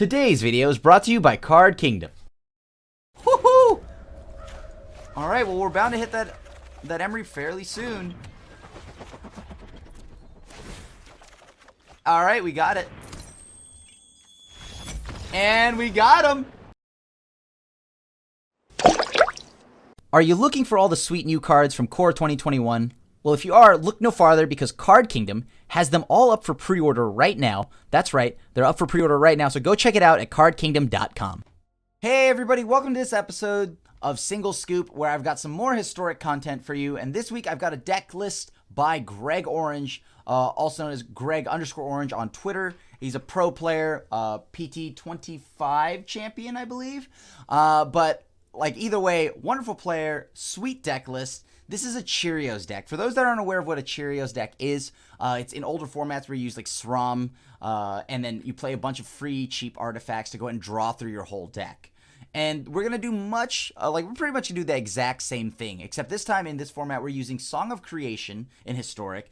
Today's video is brought to you by Card Kingdom. Woohoo! Alright, well, we're bound to hit that Emery fairly soon. Alright, we got it. And we got him! Are you looking for all the sweet new cards from Core 2021? Well, if you are, look no farther because Card Kingdom has them all up for pre-order right now. That's right, they're up for pre-order right now, so go check it out at cardkingdom.com. Hey everybody, welcome to this episode of Single Scoop, where I've got some more historic content for you, and this week I've got a deck list by Greg Orange, also known as Greg_Orange on Twitter. He's a pro player, PT25 champion, I believe, but like either way, wonderful player, sweet deck list. This is a Cheerios deck. For those that aren't aware of what a Cheerios deck is, it's in older formats where you use like SRAM, and then you play a bunch of free, cheap artifacts to go ahead and draw through your whole deck. And we're going to do we're pretty much going to do the exact same thing, except this time in this format we're using Song of Creation in Historic,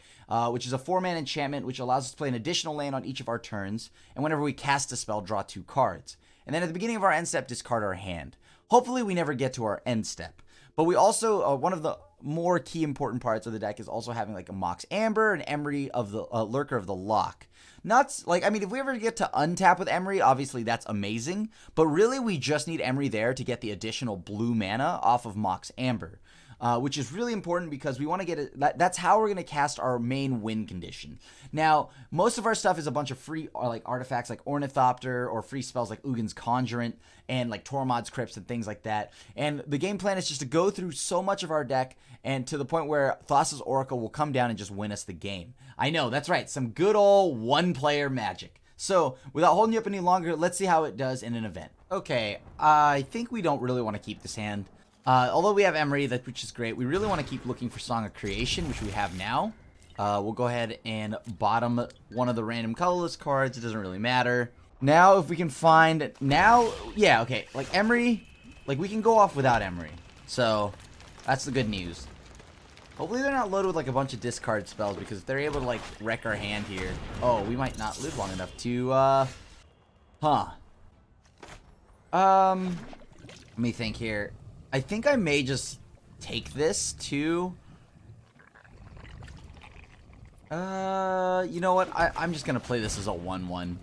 which is a 4-mana enchantment which allows us to play an additional land on each of our turns, and whenever we cast a spell, draw 2 cards. And then at the beginning of our end step, discard our hand. Hopefully we never get to our end step. But we also, one of the more key important parts of the deck is also having like a Mox Amber and Emery of the Lurker of the Lock. Nuts, like, I mean, if we ever get to untap with Emery, obviously that's amazing. But really, we just need Emery there to get the additional blue mana off of Mox Amber. Which is really important because we want to get it. That's how we're going to cast our main win condition. Now, most of our stuff is a bunch of free like artifacts like Ornithopter or free spells like Ugin's Conjurant and like Tormod's Crypts and things like that. And the game plan is just to go through so much of our deck and to the point where Thassa's Oracle will come down and just win us the game. I know, that's right. Some good old one-player magic. So, without holding you up any longer, let's see how it does in an event. Okay, I think we don't really want to keep this hand. Although we have Emery, which is great, we really want to keep looking for Song of Creation, which we have now. We'll go ahead and bottom one of the random colorless cards. It doesn't really matter. Now, if we can find... yeah, okay. Like, Emery... Like, we can go off without Emery. So, that's the good news. Hopefully they're not loaded with, like, a bunch of discard spells, because if they're able to, like, wreck our hand here... Oh, we might not live long enough to, Let me think here. I think I may just take this to... you know what? I'm just going to play this as a 1-1.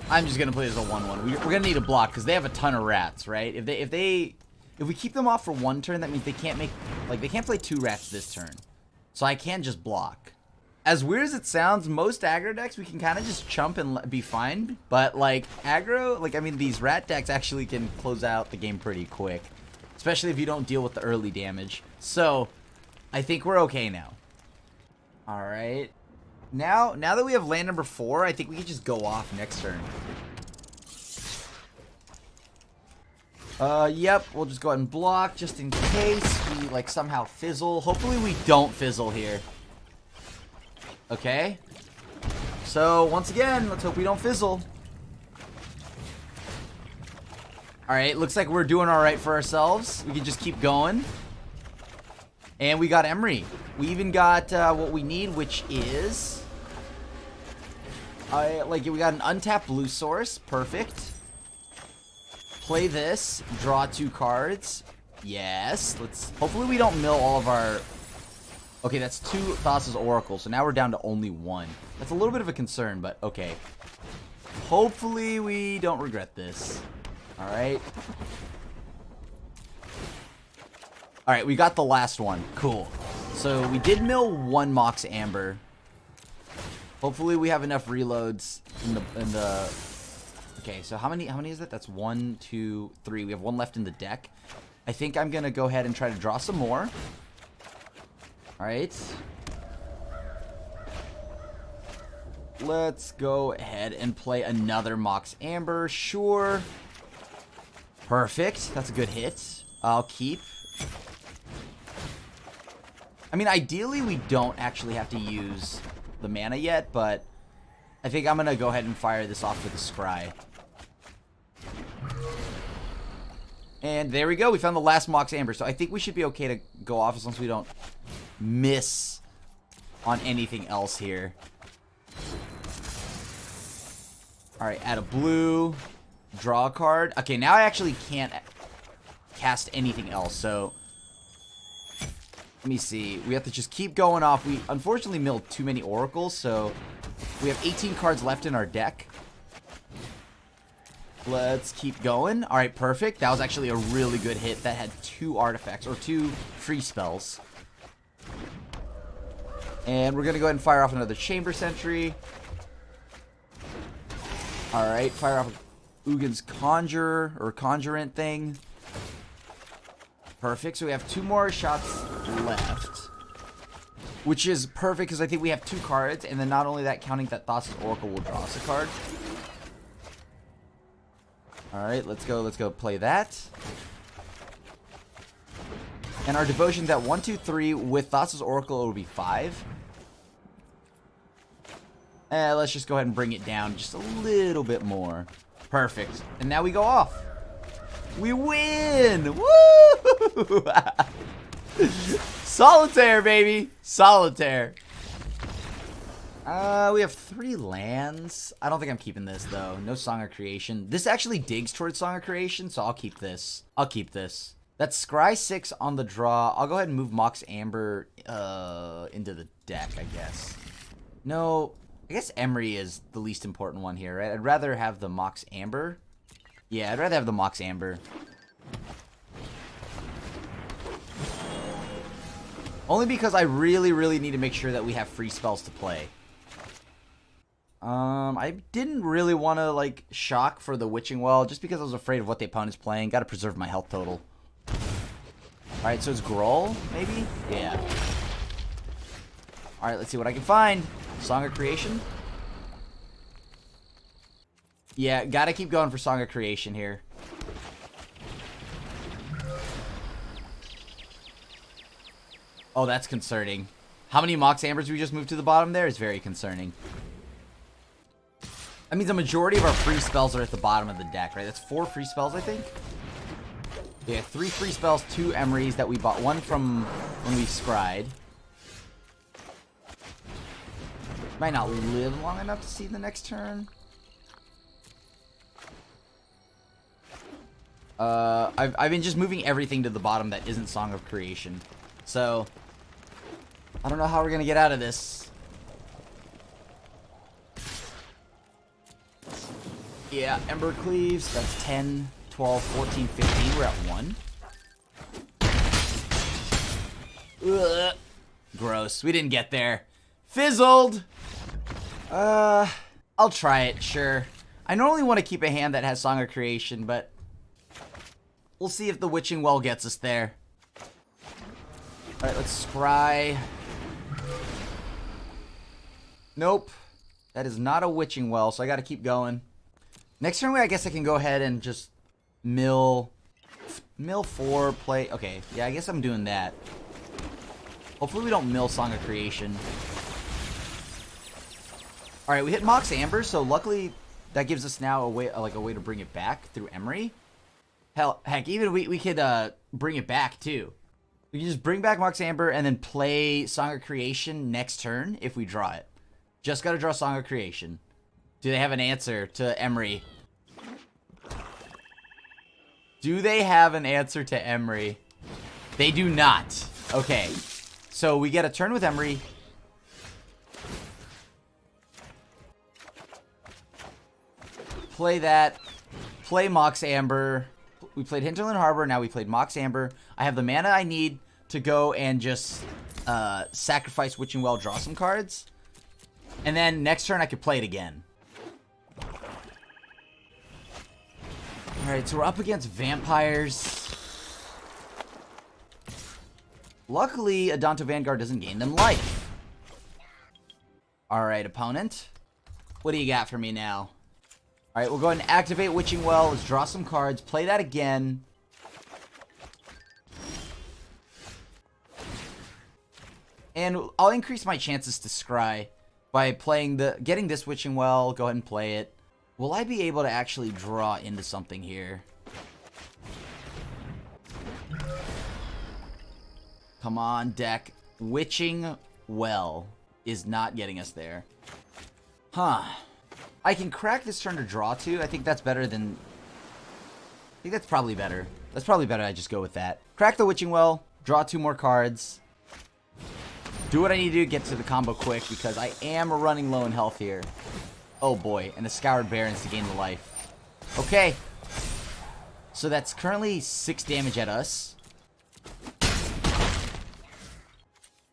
I'm just going to play this as a 1-1. We're going to need a block because they have a ton of rats, right? If we keep them off for 1 turn, that means they can't make... Like, they can't play 2 rats this turn. So I can just block. As weird as it sounds, most aggro decks, we can kind of just chump and be fine. But, like, aggro, like, I mean, these rat decks actually can close out the game pretty quick. Especially if you don't deal with the early damage. So, I think we're okay now. Alright. Now that we have land number 4, I think we can just go off next turn. Yep, we'll just go ahead and block just in case we, like, somehow fizzle. Hopefully we don't fizzle here. Okay, so once again, let's hope we don't fizzle. Alright, looks like we're doing alright for ourselves. We can just keep going. And we got Emery. We even got what we need, which is... we got an untapped blue source. Perfect. Play this. Draw 2 cards. Yes. Hopefully we don't mill all of our... Okay, that's 2 Thassa's Oracle, so now we're down to only 1. That's a little bit of a concern, but okay. Hopefully we don't regret this. Alright. Alright, we got the last one. Cool. So we did mill 1 Mox Amber. Hopefully we have enough reloads in the... Okay, so how many is that? That's 1, 2, 3. We have 1 left in the deck. I think I'm gonna go ahead and try to draw some more. Alright. Let's go ahead and play another Mox Amber. Sure. Perfect. That's a good hit. I'll keep. I mean, ideally, we don't actually have to use the mana yet, but I think I'm going to go ahead and fire this off with a Scry. And there we go. We found the last Mox Amber. So I think we should be okay to go off as long as we don't miss on anything else here. Alright, add a blue. Draw a card. Okay, now I actually can't cast anything else, so... Let me see. We have to just keep going off. We unfortunately milled too many oracles, so... We have 18 cards left in our deck. Let's keep going. Alright, perfect. That was actually a really good hit. That had 2 artifacts, or 2 free spells. And we're going to go ahead and fire off another Chamber Sentry. Alright, fire off Ugin's Conjurer, or Conjurant thing. Perfect, so we have 2 more shots left. Which is perfect, because I think we have 2 cards, and then not only that, counting that Thassa's Oracle will draw us a card. Alright, let's go play that. And our Devotion's at 1, 2, 3. With Thassa's Oracle, it will be 5. Let's just go ahead and bring it down just a little bit more. Perfect. And now we go off. We win! Woo! Solitaire, baby! Solitaire. We have 3 lands. I don't think I'm keeping this, though. No Song of Creation. This actually digs towards Song of Creation, so I'll keep this. I'll keep this. That's Scry 6 on the draw. I'll go ahead and move Mox Amber into the deck, I guess. No, I guess Emery is the least important one here, right? I'd rather have the Mox Amber. Yeah, I'd rather have the Mox Amber. Only because I really, really need to make sure that we have free spells to play. I didn't really want to, like, shock for the Witching Well, just because I was afraid of what the opponent's playing. Gotta preserve my health total. Alright, so it's Groll, maybe? Yeah. Alright, let's see what I can find. Song of Creation? Yeah, gotta keep going for Song of Creation here. Oh, that's concerning. How many Mox Ambers we just moved to the bottom there is very concerning. That means the majority of our free spells are at the bottom of the deck, right? That's 4 free spells, I think. Yeah, 3 free spells, 2 Emerys that we bought. 1 from when we scryed. Might not live long enough to see the next turn. I've been just moving everything to the bottom that isn't Song of Creation. So, I don't know how we're going to get out of this. Yeah, Ember Cleaves, that's 10, 12, 14, 15. We're at 1. Ugh. Gross. We didn't get there. Fizzled! I'll try it, sure. I normally want to keep a hand that has Song of Creation, but we'll see if the Witching Well gets us there. Alright, let's scry. Nope. That is not a Witching Well, so I gotta keep going. Next turn, I guess I can go ahead and just mill 4, play... Okay, yeah, I guess I'm doing that. Hopefully we don't mill Song of Creation. Alright, we hit Mox Amber, so luckily that gives us now a way to bring it back through Emery. Heck, even we could bring it back, too. We can just bring back Mox Amber and then play Song of Creation next turn if we draw it. Just gotta draw Song of Creation. Do they have an answer to Emery? Do they have an answer to Emery? They do not. Okay. So we get a turn with Emery. Play that. Play Mox Amber. We played Hinterland Harbor. Now we played Mox Amber. I have the mana I need to go and just sacrifice Witching Well, draw some cards. And then next turn I could play it again. Alright, so we're up against vampires. Luckily, Adanto Vanguard doesn't gain them life. Alright, opponent. What do you got for me now? Alright, we'll go ahead and activate Witching Well. Let's draw some cards. Play that again. And I'll increase my chances to scry by getting this Witching Well. Go ahead and play it. Will I be able to actually draw into something here? Come on, deck. Witching Well is not getting us there. Huh. I can crack this turn to draw 2. I think that's better than... I think that's probably better. That's probably better I just go with that. Crack the Witching Well, draw 2 more cards. Do what I need to do to get to the combo quick, because I am running low in health here. Oh boy, and the Scoured Barrens to gain the life. Okay. So that's currently 6 damage at us.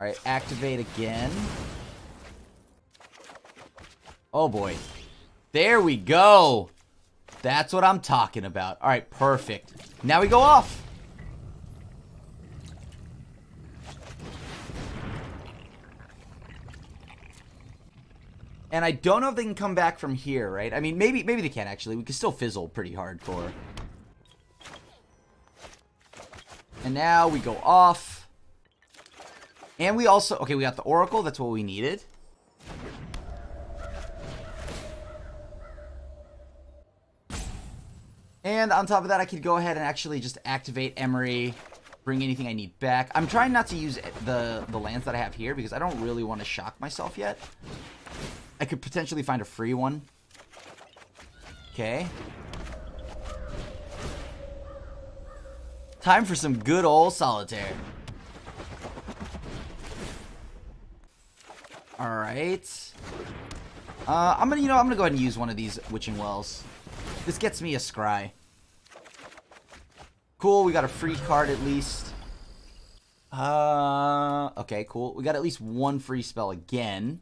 Alright, activate again. Oh boy. There we go. That's what I'm talking about. Alright, perfect. Now we go off. And I don't know if they can come back from here, right? I mean, maybe they can, actually. We can still fizzle pretty hardcore. And now we go off. And we also... Okay, we got the Oracle. That's what we needed. And on top of that, I could go ahead and actually just activate Emery. Bring anything I need back. I'm trying not to use the lands that I have here, because I don't really want to shock myself yet. I could potentially find a free one. Okay. Time for some good old solitaire. Alright. I'm gonna go ahead and use one of these Witching Wells. This gets me a scry. Cool, we got a free card at least. Okay, cool. We got at least one free spell again.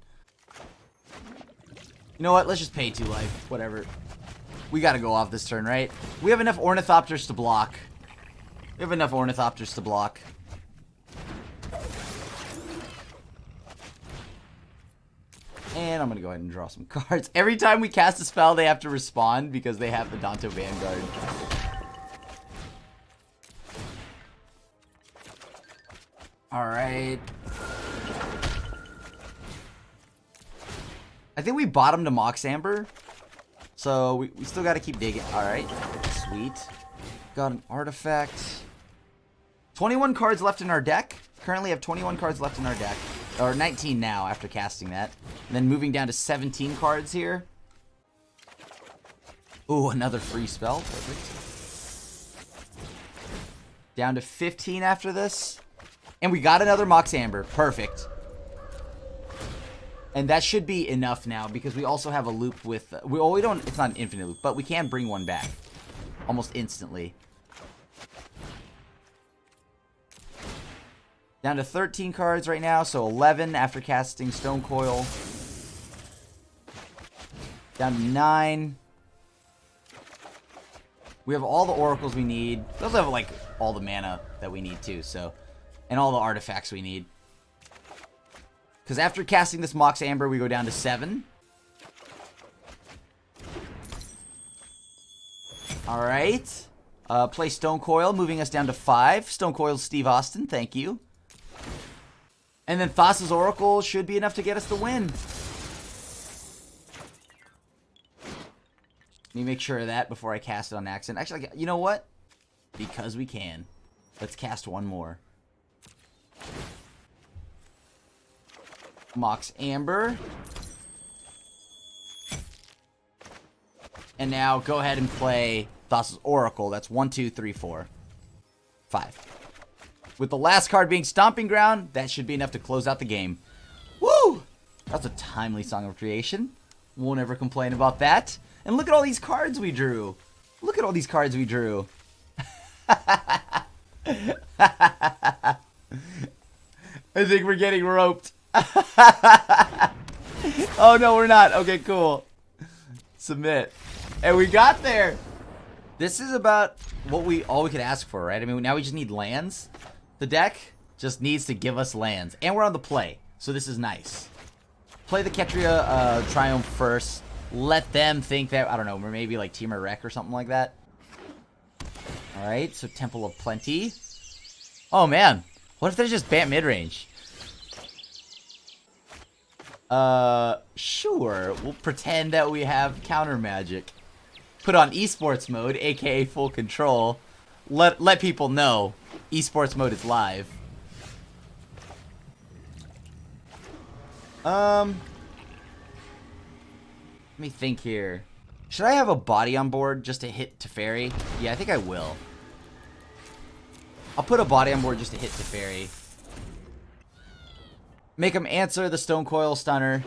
You know what? Let's just pay 2 life. Whatever. We gotta go off this turn, right? We have enough Ornithopters to block. We have enough Ornithopters to block. And I'm gonna go ahead and draw some cards. Every time we cast a spell, they have to respond because they have the Danto Vanguard. Alright. I think we bottomed a Mox Amber. So we still gotta keep digging. Alright. Sweet. Got an artifact. 21 cards left in our deck. Currently have 21 cards left in our deck. Or 19 now after casting that. And then moving down to 17 cards here. Ooh, another free spell. Perfect. Down to 15 after this. And we got another Mox Amber. Perfect. And that should be enough now, because we also have a loop with... we don't... It's not an infinite loop, but we can bring one back. Almost instantly. Down to 13 cards right now, so 11 after casting Stone Coil. Down to 9. We have all the oracles we need. We also have, like, all the mana that we need, too, so... And all the artifacts we need. Because after casting this Mox Amber, we go down to 7. Alright. Play Stone Coil, moving us down to 5. Stone Coil Steve Austin, thank you. And then Thassa's Oracle should be enough to get us the win. Let me make sure of that before I cast it on accident. Actually, you know what? Because we can. Let's cast one more. Mox Amber. And now go ahead and play Thassa's Oracle. That's 1, 2, 3, 4, 5. With the last card being Stomping Ground, that should be enough to close out the game. Woo! That's a timely Song of Creation. Won't ever complain about that. And look at all these cards we drew. Look at all these cards we drew. I think we're getting roped. Oh, no, we're not. Okay, cool. Submit. And we got there. This is about what all we could ask for, right? I mean, now we just need lands. The deck just needs to give us lands. And we're on the play, so this is nice. Play the Ketria Triumph first. Let them think that, I don't know, maybe like Temur Wreck or something like that. Alright, so Temple of Plenty. Oh, man. What if there's just Bant midrange? Sure. We'll pretend that we have counter magic. Put on esports mode, aka full control. Let people know esports mode is live. Let me think here. Should I have a body on board just to hit Teferi? Yeah, I think I will. I'll put a body on board just to hit Teferi. Make him answer the Stone Coil Stunner.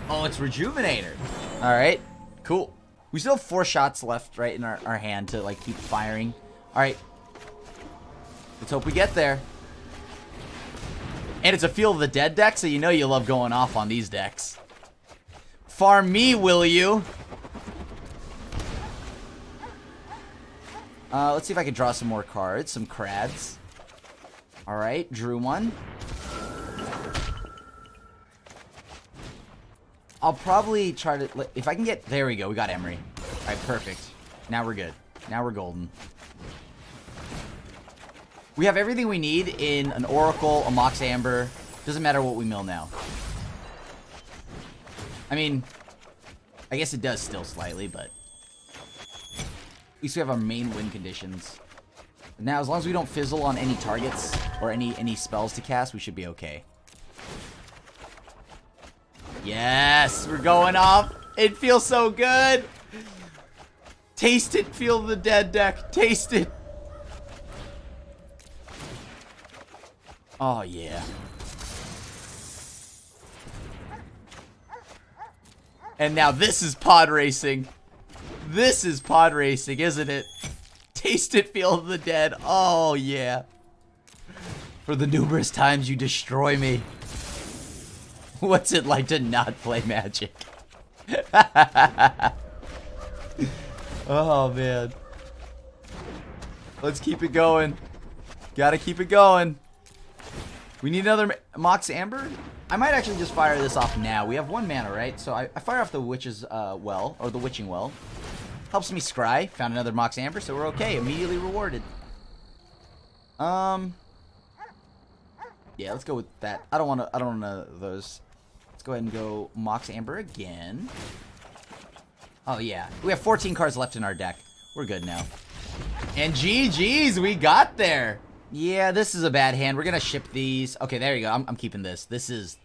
Oh, it's Rejuvenator. Alright, cool. We still have 4 shots left, right, in our hand to, like, keep firing. Alright. Let's hope we get there. And it's a Field of the Dead deck, so you know you love going off on these decks. Farm me, will you? Let's see if I can draw some more cards. Some Crads. Alright, drew one. I'll probably try to... If I can get... There we go. We got Emery. Alright, perfect. Now we're good. Now we're golden. We have everything we need in an Oracle, a Mox Amber. Doesn't matter what we mill now. I mean... I guess it does still slightly, but... At least we have our main win conditions. Now, as long as we don't fizzle on any targets or any spells to cast, we should be okay. Yes, we're going off. It feels so good. Taste it, Field of the Dead deck. Taste it. Oh, yeah. And now this is pod racing. This is pod racing, isn't it? Taste it, Field of the Dead. Oh, yeah. For the numerous times you destroy me. What's it like to not play Magic? Oh, man. Let's keep it going. Gotta keep it going. We need another Mox Amber? I might actually just fire this off now. We have 1 mana, right? So I fire off the Witch's Well, or the Witching Well. Helps me scry. Found another Mox Amber, so we're okay. Immediately rewarded. Yeah, let's go with that. I don't wanna those. Let's go ahead and go Mox Amber again. Oh yeah. We have 14 cards left in our deck. We're good now. And GG's, we got there. Yeah, this is a bad hand. We're gonna ship these. Okay, there you go. I'm keeping this. This is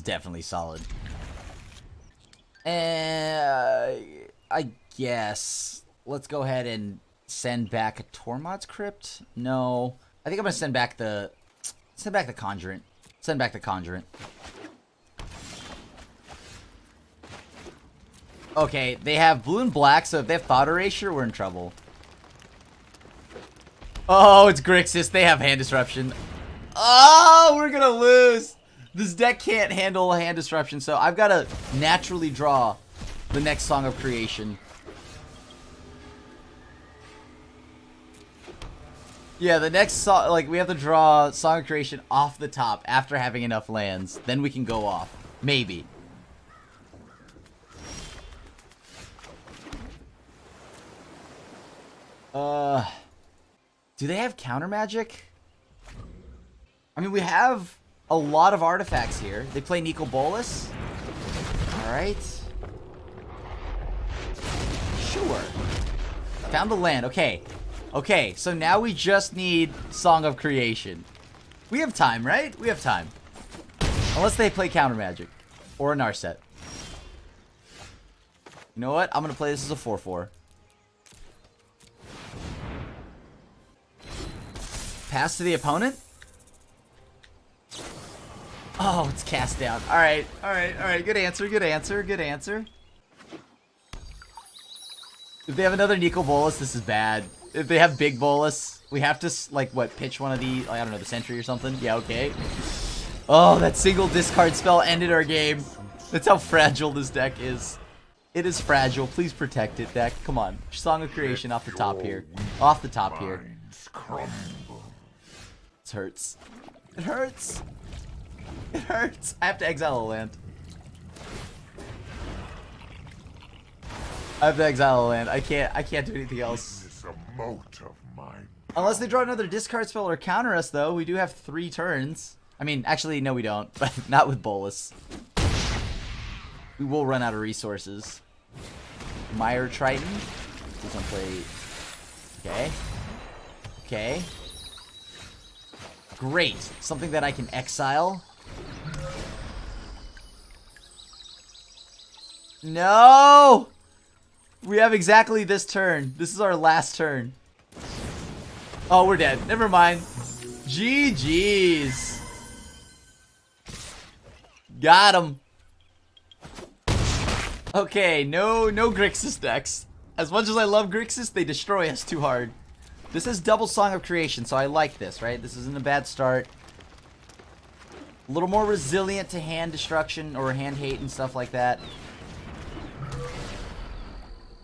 definitely solid. I guess let's go ahead and send back a Tormod's Crypt. No, I think I'm gonna send back the Conjurant. Send back the Conjurant. Okay, they have blue and black, so if they have Thought Erasure, we're in trouble. Oh, it's Grixis. They have Hand Disruption. Oh, we're gonna lose. This deck can't handle a Hand Disruption, so I've got to naturally draw the next Song of Creation. Yeah, the next song, like, we have to draw Song of Creation off the top after having enough lands. Then we can go off. Maybe. Do they have counter magic? I mean, we have a lot of artifacts here. They play Nico Bolas. Alright. Sure. Found the land. Okay. Okay, so now we just need Song of Creation. We have time, right? We have time. Unless they play counter magic. Or a Narset. You know what? I'm going to play this as a 4/4. Pass to the opponent? Oh, it's cast down. Alright, alright, alright. Good answer, good answer, good answer. If they have another Nico Bolas, this is bad. If they have big Bolas, we have to, like, what, pitch one of the, I don't know, the Sentry or something? Yeah, okay. Oh, that single discard spell ended our game. That's how fragile this deck is. It is fragile. Please protect it, deck. Come on. Song of Creation off the top here. Off the top here. This hurts. It hurts. It hurts. I have to exile a land. I have to exile a land. I can't do anything else. Unless they draw another discard spell or counter us, though. We do have 3 turns. I mean, actually, no we don't. But not with Bolas. We will run out of resources. Mire Triton. Please don't play. Okay. Okay. Great. Something that I can exile. No! We have exactly this turn. This is our last turn. Oh, we're dead. Never mind. GG's. Got him. Okay, no Grixis decks. As much as I love Grixis, they destroy us too hard. This is double Song of Creation, so I like this, right? This isn't a bad start. A little more resilient to hand destruction or hand hate and stuff like that.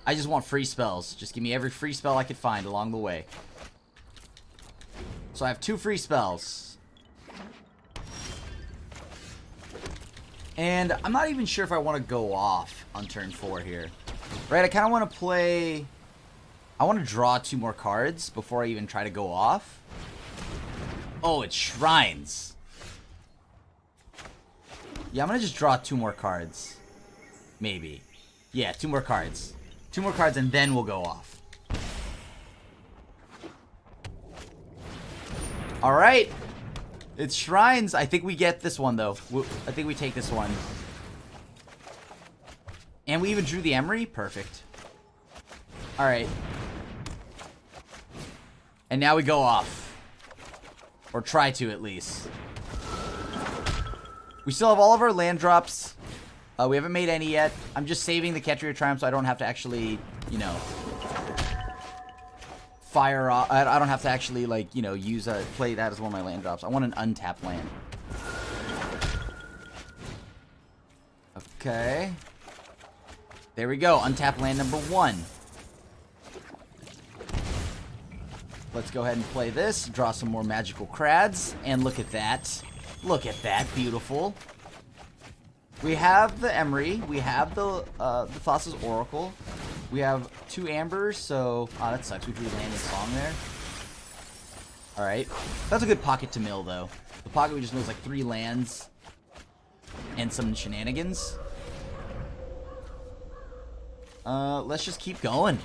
I just want free spells. Just give me every free spell I could find along the way. So I have 2 free spells. And I'm not even sure if I want to go off on turn 4 here. Right, I kind of want to play... I want to draw 2 more cards before I even try to go off. Oh, it's Shrines. Yeah, I'm going to just draw 2 more cards. Maybe. Yeah, 2 more cards. 2 more cards and then we'll go off. Alright. It's Shrines. I think we get this one, though. I think we take this one. And we even drew the Emery? Perfect. Alright. And now we go off. Or try to, at least. We still have all of our land drops. We haven't made any yet. I'm just saving the Cheerios Triumph so I don't have to actually, you know... fire off. I don't have to actually, like, you know, play that as one of my land drops. I want an untapped land. Okay. There we go. Untapped land number 1. Let's go ahead and play this. Draw some more magical crads. And look at that. Look at that. Beautiful. We have the Emery. We have the Thassa's Oracle. We have 2 Ambers, so... Oh, that sucks. We drew land and Song there. Alright. That's a good pocket to mill, though. The pocket we just milled like 3 lands. And some shenanigans. Let's just keep going.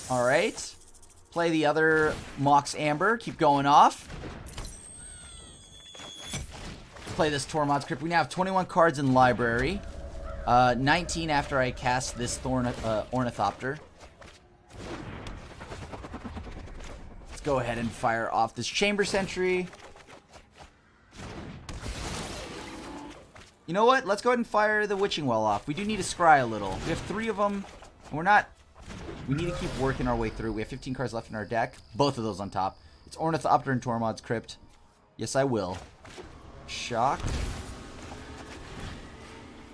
Alright. Play the other Mox Amber. Keep going off. Play this Tormod's Crypt. We now have 21 cards in library. 19 after I cast this Ornithopter. Let's go ahead and fire off this Chamber Sentry. You know what? Let's go ahead and fire the Witching Well off. We do need to scry a little. We have 3 of them. And we're not... We need to keep working our way through. We have 15 cards left in our deck. Both of those on top. It's Ornithopter and Tormod's Crypt. Yes, I will. Shock.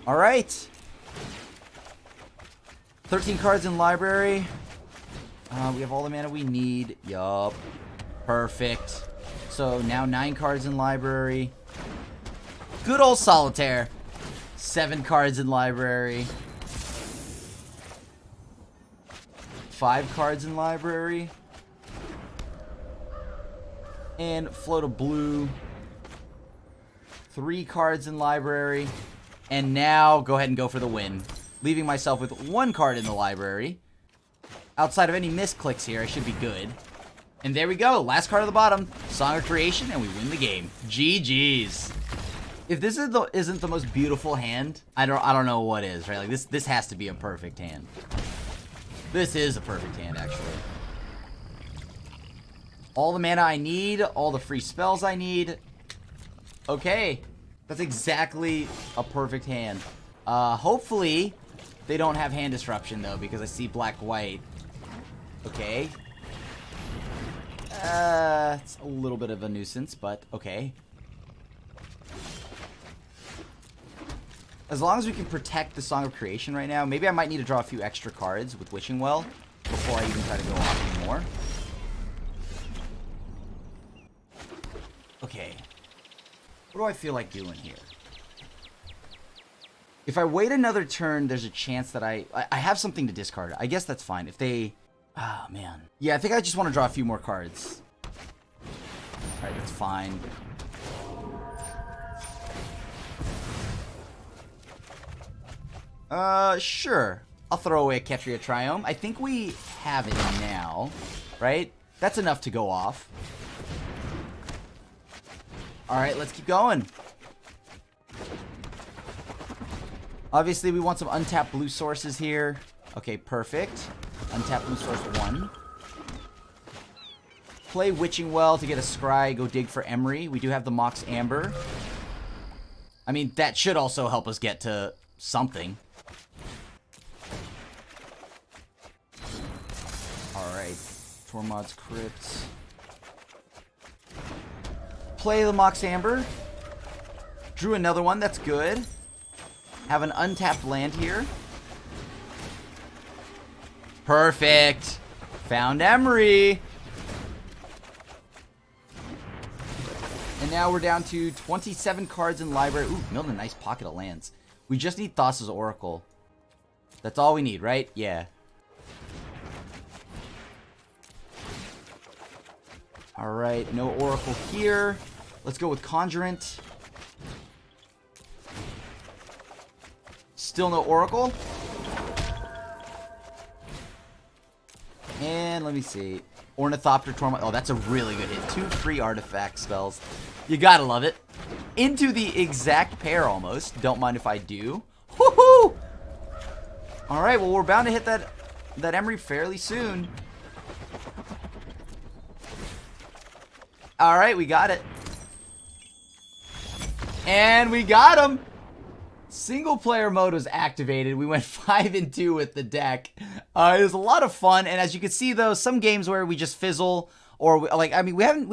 Alright. 13 cards in library. We have all the mana we need. Yup. Perfect. So now 9 cards in library. Good old Solitaire. 7 cards in library. 5 cards in library. And float a blue. 3 cards in library. And now go ahead and go for the win. Leaving myself with 1 card in the library. Outside of any misclicks here, I should be good. And there we go. Last card of the bottom. Song of Creation, and we win the game. GG's. If this isn't the most beautiful hand, I don't know what is, right? Like this has to be a perfect hand. This is a perfect hand, actually. All the mana I need, all the free spells I need. Okay. That's exactly a perfect hand. Hopefully they don't have hand disruption, though, because I see black-white. Okay. It's a little bit of a nuisance, but okay. As long as we can protect the Song of Creation right now, maybe I might need to draw a few extra cards with Witching Well before I even try to go off anymore. Okay. What do I feel like doing here? If I wait another turn, there's a chance that I have something to discard. I guess that's fine. If they... Oh, man. Yeah, I think I just want to draw a few more cards. Alright, that's fine. Sure. I'll throw away a Cheerios Triumph. I think we have it now, right? That's enough to go off. Alright, let's keep going. Obviously, we want some untapped blue sources here. Okay, perfect. Untapped blue source 1. Play Witching Well to get a Scry. Go dig for Emery. We do have the Mox Amber. I mean, that should also help us get to something. Alright. Tormod's Crypt. Play the Mox Amber. Drew another one. That's good. Have an untapped land here. Perfect. Found Emery. And now we're down to 27 cards in library. Ooh, milled a nice pocket of lands. We just need Thassa's Oracle. That's all we need, right? Yeah. Alright, no Oracle here. Let's go with Conjurant. Still no Oracle. And let me see. Ornithopter, Tormod. Oh, that's a really good hit. 2 free artifact spells. You gotta love it. Into the exact pair almost. Don't mind if I do. Woohoo! Alright, well, we're bound to hit that Emery fairly soon. Alright, we got it. And we got him! Single player mode was activated. We went 5-2 with the deck. It was a lot of fun, and as you can see, though, some games where we just fizzle, or we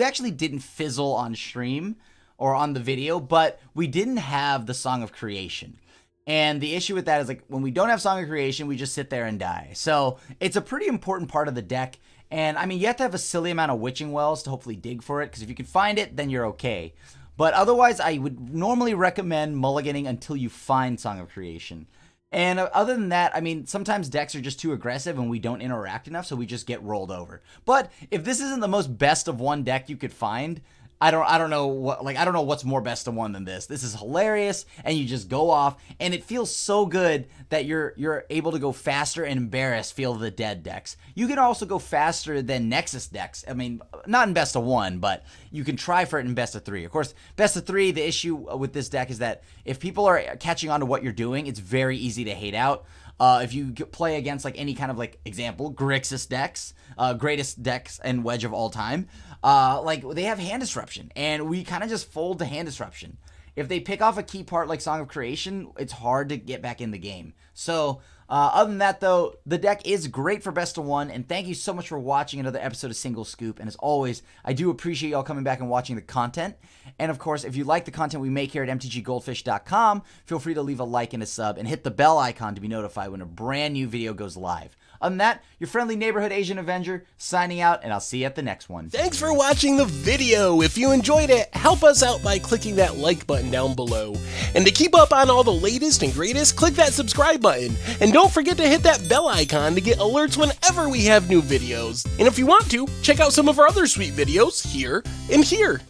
actually didn't fizzle on stream or on the video, but we didn't have the Song of Creation. And the issue with that is, like, when we don't have Song of Creation, we just sit there and die. So it's a pretty important part of the deck. And I mean, you have to have a silly amount of Witching Wells to hopefully dig for it, because if you can find it, then you're okay. But otherwise, I would normally recommend mulliganing until you find Song of Creation. And other than that, I mean, sometimes decks are just too aggressive and we don't interact enough, so we just get rolled over. But if this isn't the most best of one deck you could find, I don't know what's more best of one than this. This is hilarious, and you just go off, and it feels so good that you're able to go faster and embarrass Field of the Dead decks. You can also go faster than Nexus decks. I mean, not in best of one, but you can try for it in best of 3. Of course, best of 3, the issue with this deck is that if people are catching on to what you're doing, it's very easy to hate out. If you play against, like, any kind of, like, example, Grixis decks, greatest decks and Wedge of all time, like, they have hand disruption, and we kind of just fold to hand disruption. If they pick off a key part like Song of Creation, it's hard to get back in the game. So, other than that, though, the deck is great for best of 1, and thank you so much for watching another episode of Single Scoop, and as always, I do appreciate y'all coming back and watching the content. And of course, if you like the content we make here at MTGGoldfish.com, feel free to leave a like and a sub, and hit the bell icon to be notified when a brand new video goes live. Other than that, your friendly neighborhood Asian Avenger, signing out, and I'll see you at the next one. Thanks for watching the video. If you enjoyed it, help us out by clicking that like button down below. And to keep up on all the latest and greatest, click that subscribe button. And don't forget to hit that bell icon to get alerts whenever we have new videos. And if you want to, check out some of our other sweet videos here and here.